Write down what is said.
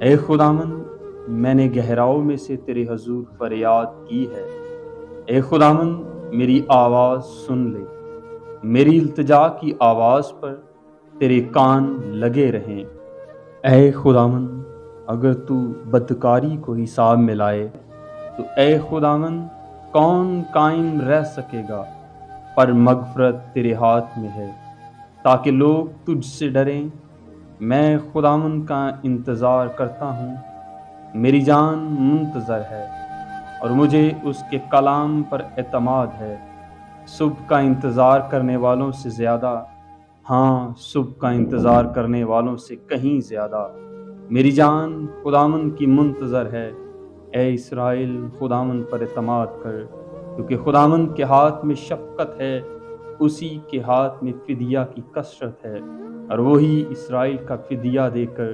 اے خداوند، میں نے گہراؤں میں سے تیرے حضور فریاد کی ہے۔ اے خداوند، میری آواز سن لے۔ میری التجا کی آواز پر تیرے کان لگے رہیں۔ اے خداوند، اگر تو بدکاری کو حساب میں لائے تو اے خداوند، کون قائم رہ سکے گا؟ پر مغفرت تیرے ہاتھ میں ہے تاکہ لوگ تجھ سے ڈریں۔ میں خداوند کا انتظار کرتا ہوں، میری جان منتظر ہے اور مجھے اس کے کلام پر اعتماد ہے۔ صبح کا انتظار کرنے والوں سے زیادہ، ہاں صبح کا انتظار کرنے والوں سے کہیں زیادہ میری جان خداوند کی منتظر ہے۔ اے اسرائیل، خداوند پر اعتماد کر، کیونکہ خداوند کے ہاتھ میں شفقت ہے، اسی کے ہاتھ میں فدیہ کی کثرت ہے، اور وہی اسرائیل کا فدیہ دے کر